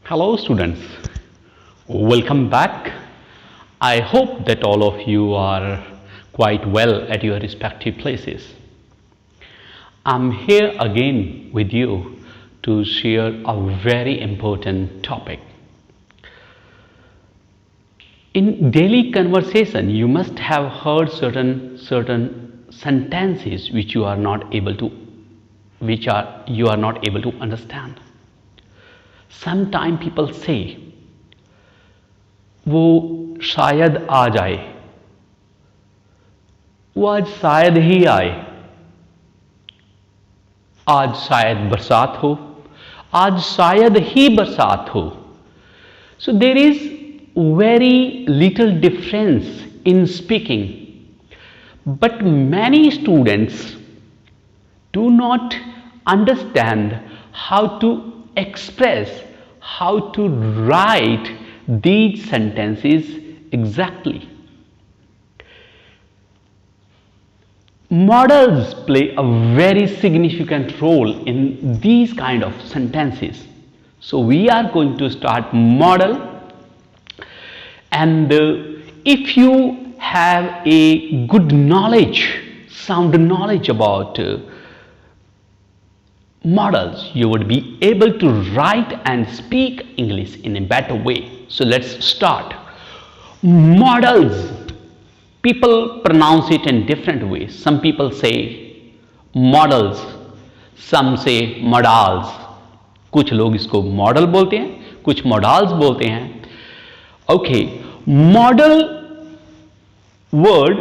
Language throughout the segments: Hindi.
Hello, students. Welcome back. I hope that all of you are quite well at your respective places. I'm here again with you to share a very important topic. In daily conversation, you must have heard certain sentences which you are not able to understand. Sometimes people say वो शायद आ जाए, वो आज शायद ही आए, आज शायद बरसात हो, आज शायद ही बरसात हो. So there is very little difference in speaking, but many students do not understand how to express, how to write these sentences exactly. Models play a very significant role in these kind of sentences. So we are going to start model, and if you have a good knowledge, sound knowledge about models, you would be able to write and speak English in a better way. So let's start. Models, people pronounce it in different ways. Some people say models, some say modals. कुछ लोग इसको मॉडल बोलते हैं, कुछ मॉडल्स बोलते हैं. ओके, मॉडल वर्ड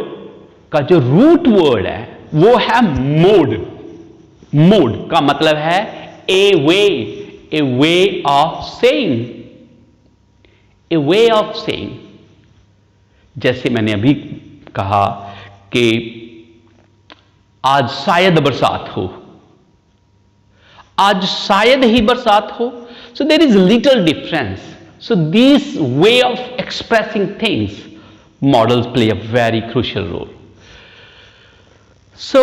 का जो रूट वर्ड है वो है मोड. मोड का मतलब है a way of saying, a way of saying. जैसे मैंने अभी कहा कि आज शायद बरसात हो, आज शायद ही बरसात हो. So there is little difference. So this way of expressing things, models play a very crucial role. So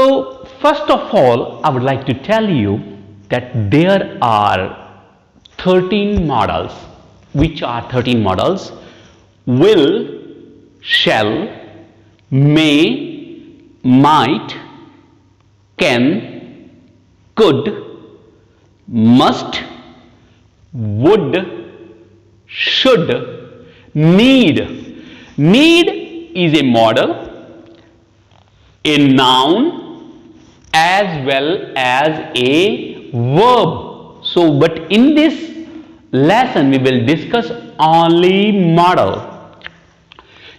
first of all, I would like to tell you that there are 13 models. Which are 13 models? Will, shall, may, might, can, could, must, would, should, need. Need is a model, a noun as well as a verb. So but in this lesson we will discuss only model.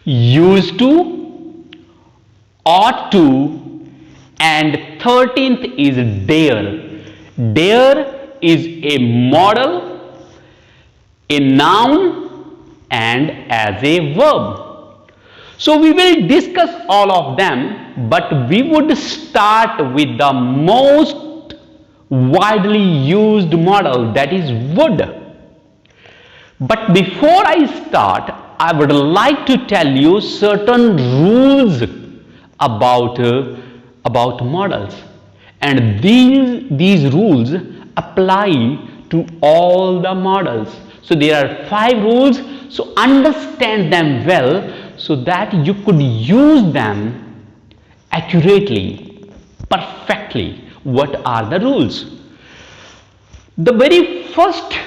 Used to, ought to, and 13th is dare. Dare is a model, a noun and as a verb. So we will discuss all of them, but we would start with the most widely used model, that is would. But before I start, I would like to tell you certain rules about models, and these rules apply to all the models. So there are 5 rules, so understand them well so that you could use them accurately, perfectly. What are the rules? The very first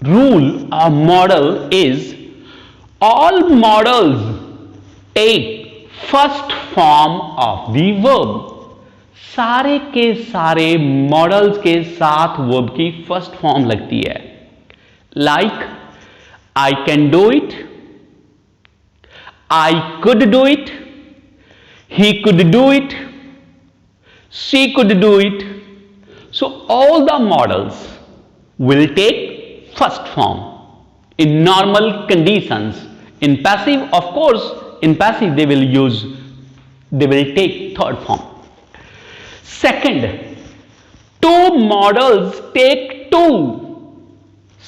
rule of model is all models take first form of the verb. सारे के सारे मॉडल्स के साथ वर्ब की फर्स्ट फॉर्म लगती है. Like I can do it, I could do it, he could do it, she could do it. So all the models will take first form in normal conditions. In passive, of course, in passive they will take third form. Second, 2 models take 2.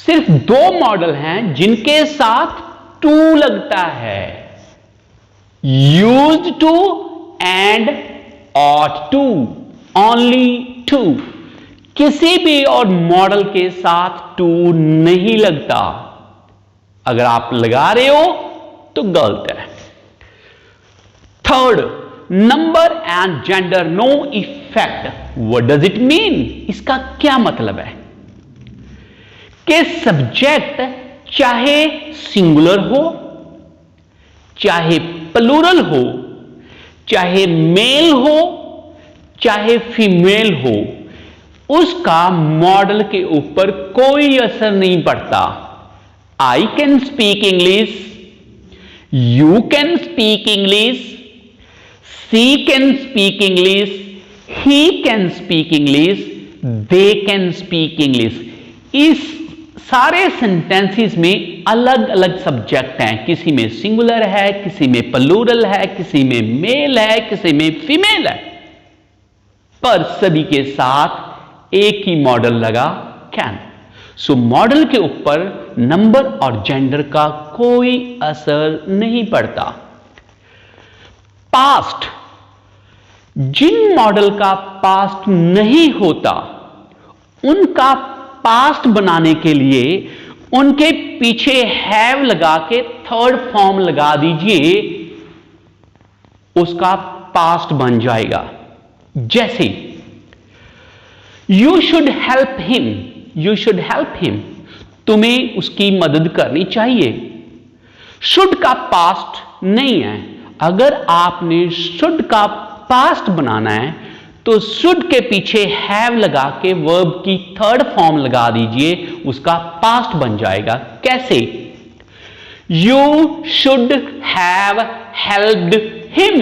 सिर्फ 2 मॉडल हैं जिनके साथ टू लगता है. Used to and ought to, only 2. किसी भी और मॉडल के साथ टू नहीं लगता। अगर आप लगा रहे हो तो गलत है। Third, number and gender no effect. What does it mean? इसका क्या मतलब है कि सब्जेक्ट चाहे सिंगुलर हो, चाहे प्लूरल हो, चाहे मेल हो, चाहे फीमेल हो, उसका मॉडल के ऊपर कोई असर नहीं पड़ता। I can speak English, you can speak English, she can speak English, he can speak English, they can speak English. इस सारे सेंटेंसेस में अलग अलग सब्जेक्ट हैं, किसी में सिंगुलर है, किसी में प्लूरल है, किसी में मेल है, किसी में फीमेल है, पर सभी के साथ एक ही मॉडल लगा, कैन। सो मॉडल के ऊपर नंबर और जेंडर का कोई असर नहीं पड़ता। पास्ट, जिन मॉडल का पास्ट नहीं होता उनका पास्ट बनाने के लिए उनके पीछे हैव लगा के थर्ड फॉर्म लगा दीजिए, उसका पास्ट बन जाएगा। जैसे you should help him, you should help him, तुम्हें उसकी मदद करनी चाहिए। शुड का पास्ट नहीं है। अगर आपने शुड का पास्ट बनाना है तो शुड के पीछे हैव लगा के वर्ब की थर्ड फॉर्म लगा दीजिए, उसका पास्ट बन जाएगा। कैसे? You should have helped him,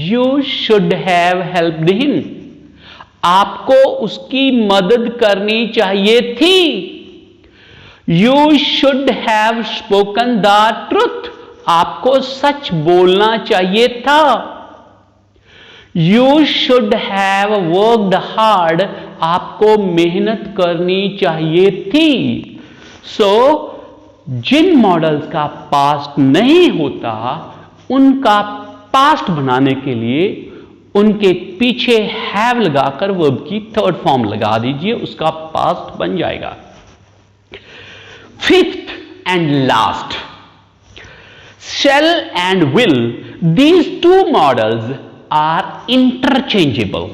you should have helped him, आपको उसकी मदद करनी चाहिए थी। You should have spoken the truth, आपको सच बोलना चाहिए था। You should have worked hard, आपको मेहनत करनी चाहिए थी। सो जिन मॉडल्स का पास्ट नहीं होता उनका पास्ट बनाने के लिए उनके पीछे हैव लगाकर वर्ब की थर्ड फॉर्म लगा दीजिए, उसका पास्ट बन जाएगा। Fifth and last, shall and will, these two models are interchangeable।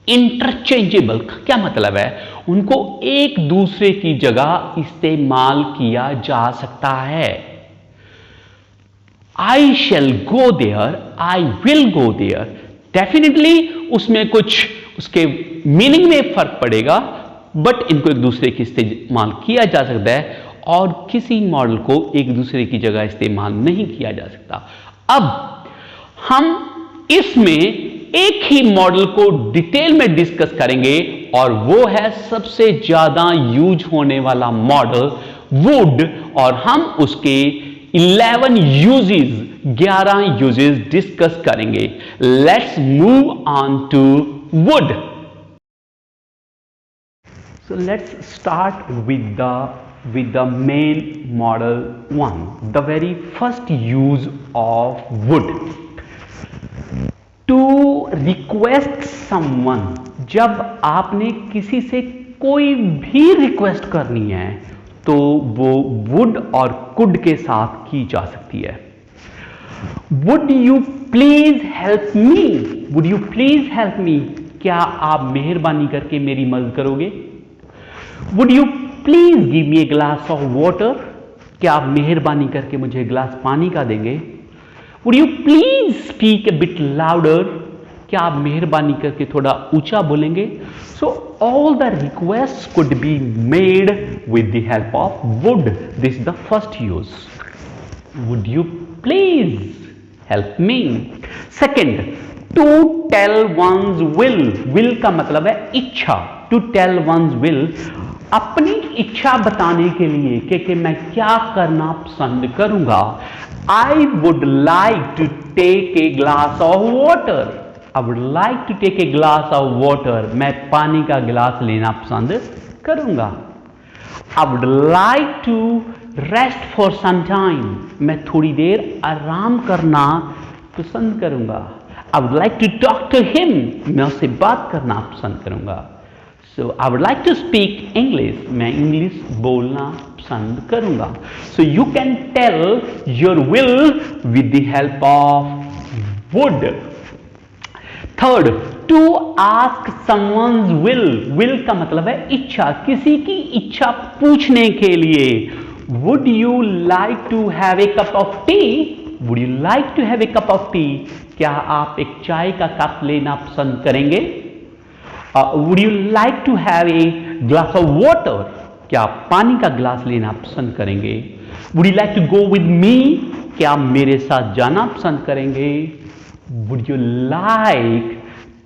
Interchangeable क्या मतलब है? उनको एक दूसरे की जगह इस्तेमाल किया जा सकता है। I shall go there, I will go there, definitely उसमें कुछ उसके मीनिंग में फर्क पड़ेगा, बट इनको एक दूसरे की इस्तेमाल किया जा सकता है और किसी मॉडल को एक दूसरे की जगह इस्तेमाल नहीं किया जा सकता। अब हम इसमें एक ही मॉडल को डिटेल में डिस्कस करेंगे और वो है सबसे ज्यादा यूज होने वाला मॉडल वुड, और हम उसके 11 यूजेस डिस्कस करेंगे। Let's move on to would. So let's start with the main model one, the very first use of would. To request someone, जब आपने किसी से कोई भी रिक्वेस्ट करनी है तो वो would और could के साथ की जा सकती है। Would you please help me? Would you please help me? क्या आप मेहरबानी करके मेरी मदद करोगे? Would you please give me a glass of water? क्या आप मेहरबानी करके मुझे एक गिलास पानी का देंगे? Would you please speak a bit louder? क्या आप मेहरबानी करके थोड़ा ऊंचा बोलेंगे? So all the requests could be made with the help of would. This is the first use. Would you please help me? Second, to tell one's will. Will का मतलब है इच्छा। To tell one's will, अपनी इच्छा बताने के लिए कि मैं क्या करना पसंद करूंगा। I would like to take a glass of water. I would like to take a glass of water. मैं पानी का गिलास लेना पसंद करूंगा। I would like to rest for some time. मैं थोड़ी देर आराम करना पसंद करूंगा। I would like to talk to him. मैं उससे बात करना पसंद करूंगा। So I would like to speak English. मैं इंग्लिश बोलना पसंद करूंगा. So you can tell your will with the help of would. Third, to ask someone's will. Will का मतलब है इच्छा, किसी की इच्छा पूछने के लिए. Would you like to have a cup of tea? Would you like to have a cup of tea? क्या आप एक चाय का कप लेना पसंद करेंगे? Would you like to have a glass of water? क्या आप पानी का ग्लास लेना पसंद करेंगे? Would you like to go with me? क्या आप मेरे साथ जाना पसंद करेंगे? Would you like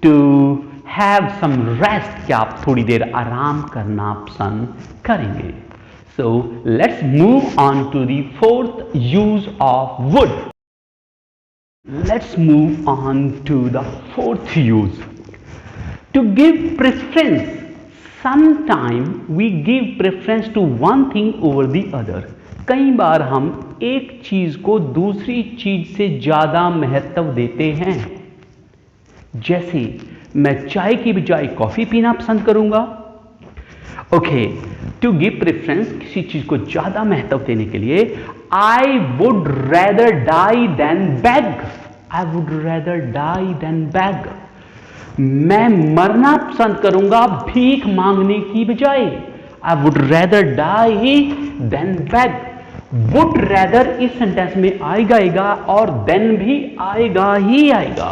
to have some rest? क्या आप थोड़ी देर आराम करना पसंद करेंगे? So let's move on to the fourth use of would. Let's move on to the fourth use. To give preference. Sometimes we give preference to one thing over the other. कई बार हम एक चीज को दूसरी चीज से ज्यादा महत्व देते हैं. जैसे मैं चाय की बजाय कॉफी पीना पसंद करूंगा. ओके, टू गिव प्रेफरेंस, किसी चीज को ज्यादा महत्व देने के लिए. I would rather die than beg. I would rather die than beg. मैं मरना पसंद करूंगा भीख मांगने की बजाय. I would rather die than beg. Would rather इस सेंटेंस में आएगा और देन भी आएगा ही आएगा.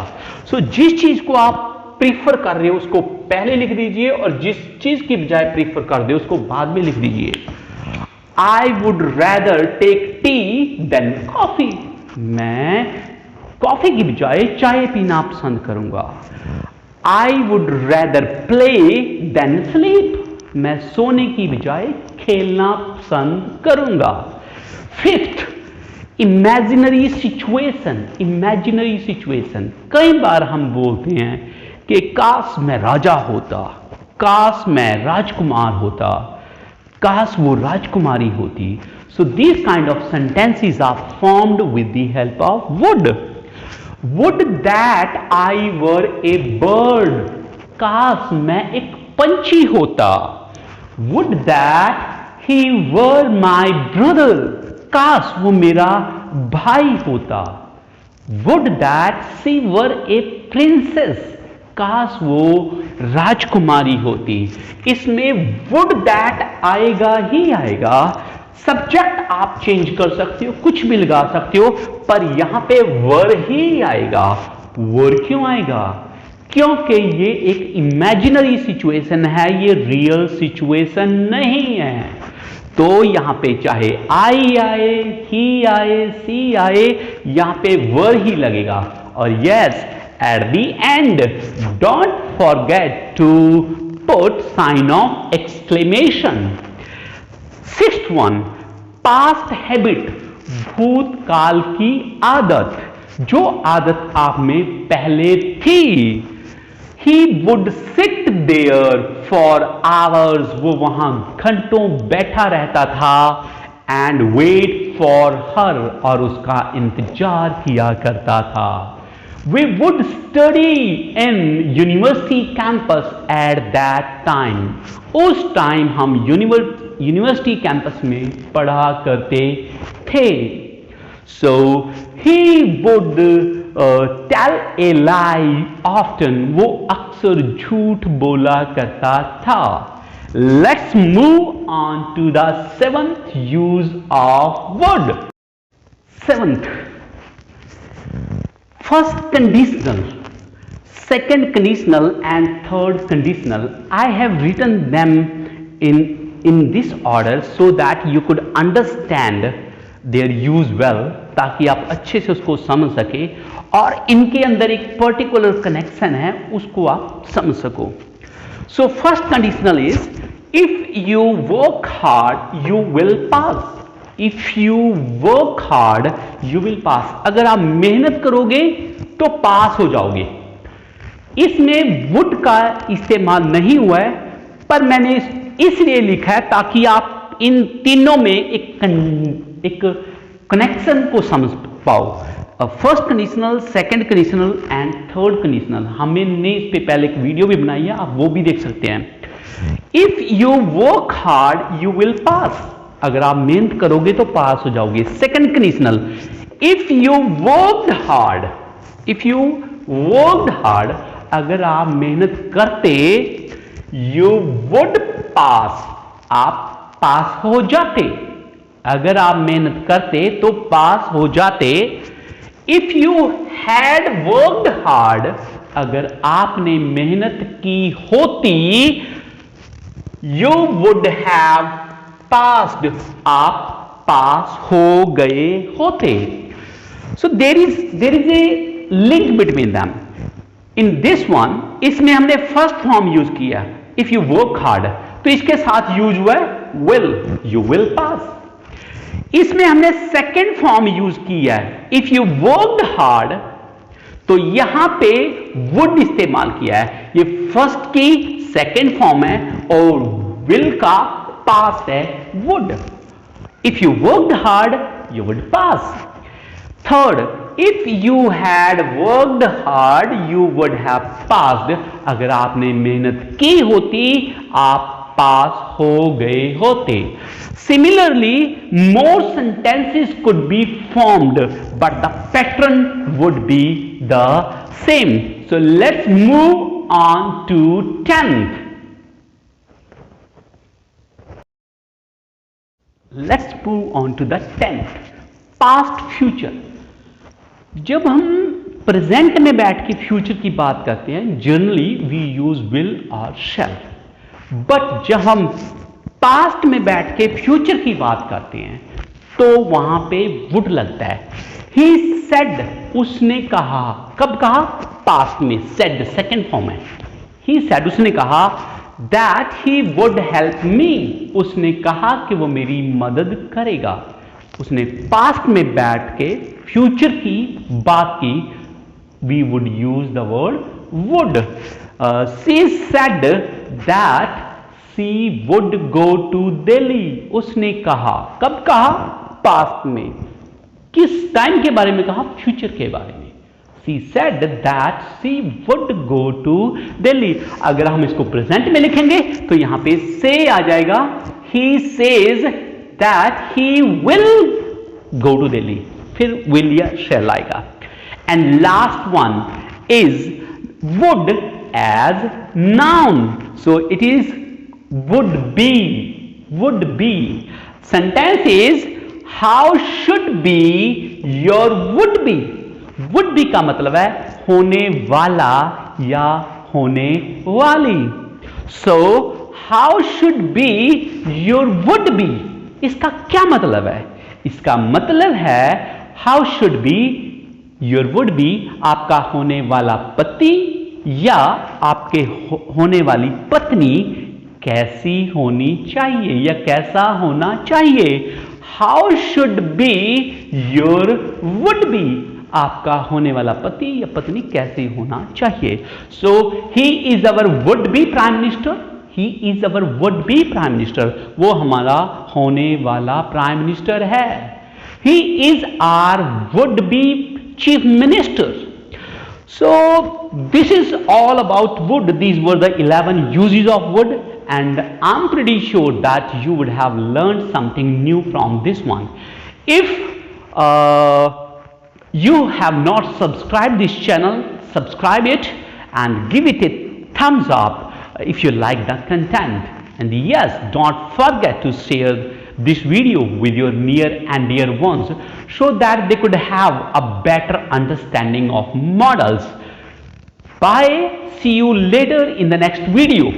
सो जिस चीज को आप प्रीफर कर रहे हो उसको पहले लिख दीजिए और जिस चीज की बजाय प्रीफर कर रहे हो उसको बाद में लिख दीजिए. I would rather take tea than coffee. मैं कॉफी की बजाय चाय पीना पसंद करूंगा. I would rather play than sleep. मैं सोने की बजाय खेलना पसंद करूंगा. Fifth, imaginary situation. Imaginary situation, कई बार हम बोलते हैं कि काश मैं राजा होता, काश मैं राजकुमार होता, काश वो राजकुमारी होती. So this kind of sentences are formed with the help of would. Would that I were a bird. काश मैं एक पंछी होता. Would that he were my brother. काश वो मेरा भाई होता. Would that she were a princess. काश वो राजकुमारी होती. इसमें वुड दैट आएगा ही आएगा. सब्जेक्ट आप चेंज कर सकते हो, कुछ भी लगा सकते हो, पर यहां पे वर ही आएगा. वर क्यों आएगा? क्योंकि ये एक इमेजिनरी सिचुएशन है, ये रियल सिचुएशन नहीं है. तो यहां पे चाहे आई आए, ही आए, सी आए, यहां पे वर ही लगेगा. और yes, at the end, don't forget to put sign of exclamation. Sixth one, past habit. भूतकाल की आदत, जो आदत आप में पहले थी. He would sit there for hours. वो वहां घंटों बैठा रहता था. And wait for her. और उसका इंतजार किया करता था. We would study in university campus at that time. उस टाइम हम यूनिवर्सिटी कैंपस में पढ़ा करते थे. So he would tell a lie often. वो अक्सर झूठ बोला करता था. Let's move on to the seventh use of would. Seventh, first conditional, second conditional and third conditional. I have written them in this order so that you could understand their use well, ताकि आप अच्छे से उसको समझ सके और इनके अंदर एक पर्टिकुलर कनेक्शन है उसको आप समझ सको. So first conditional is, if you work hard you will pass. If you work hard you will pass. अगर आप मेहनत करोगे तो पास हो जाओगे. इसमें would का इस्तेमाल नहीं हुआ है, पर मैंने इसलिए लिखा है ताकि आप इन तीनों में एक कनेक्शन को समझ पाओ. First conditional, second conditional and third conditional. हमने इस पे पहले एक वीडियो भी बनाई है, आप वो भी देख सकते हैं. If you work hard you will pass, अगर आप मेहनत करोगे तो पास हो जाओगे। Second conditional, if you worked hard, if you worked hard, अगर आप मेहनत करते, यू वुड पास, आप पास हो जाते। अगर आप मेहनत करते तो पास हो जाते। If you had worked hard, अगर आपने मेहनत की होती, यू वुड हैव पास्ड, आप पास हो गए होते। So there is a link between them. In this one, इसमें हमने फर्स्ट फॉर्म यूज किया, इफ यू वर्क हार्ड, तो इसके साथ यूज हुआ है विल, यू विल पास। इसमें हमने सेकेंड फॉर्म यूज किया है, इफ यू वर्कड हार्ड, तो यहां पे वुड इस्तेमाल किया है। ये फर्स्ट की सेकेंड फॉर्म है और विल का पास्ट है would. If you worked hard you would pass. Third, if you had worked hard you would have passed, अगर आपने मेहनत की होती आप पास हो गए होते। Similarly, more sentences could be formed, but the pattern would be the same. So let's move on to 10th. Let's move on to the 10th. Past future. जब हम प्रेजेंट में बैठ के फ्यूचर की बात करते हैं, जनरली वी यूज विल और शैल, बट जब हम पास्ट में बैठ के फ्यूचर की बात करते हैं तो वहां पे वुड लगता है। ही सेड, उसने कहा, कब कहा? पास्ट में। सेड सेकंड फॉर्म है। ही सेड, उसने कहा, that he would help me, उसने कहा कि वो मेरी मदद करेगा। उसने पास्ट में बैठ के फ्यूचर की बात की, we would use the word would. She said that she would go to Delhi, उसने कहा, कब कहा? पास्ट में। किस टाइम के बारे में कहा? फ्यूचर के बारे में। She said that she would go to Delhi. अगर हम इसको प्रेजेंट में लिखेंगे तो यहां पे से आ जाएगा, he says that he will go to Delhi, फिर विल या शैल आएगा। And last one is would as noun, so it is would be, would be. Sentence is how should be your would be. would be का मतलब है होने वाला या होने वाली। So how should be your would be, इसका क्या मतलब है? इसका मतलब है how should be your would be, आपका होने वाला पति या आपके होने वाली पत्नी कैसी होनी चाहिए या कैसा होना चाहिए। How should be your would be, आपका होने वाला पति या पत्नी कैसे होना चाहिए। So he is our would be prime minister, he is our would be prime minister, वो हमारा होने वाला प्राइम मिनिस्टर है। He is our would be chief minister. So this is all about would. These were the 11 uses of would, and I'm pretty sure that you would have learned something new from this one. If you have not subscribed this channel, subscribe it and give it a thumbs up if you like the content. And yes, don't forget to share this video with your near and dear ones so that they could have a better understanding of models. Bye. See you later in the next video.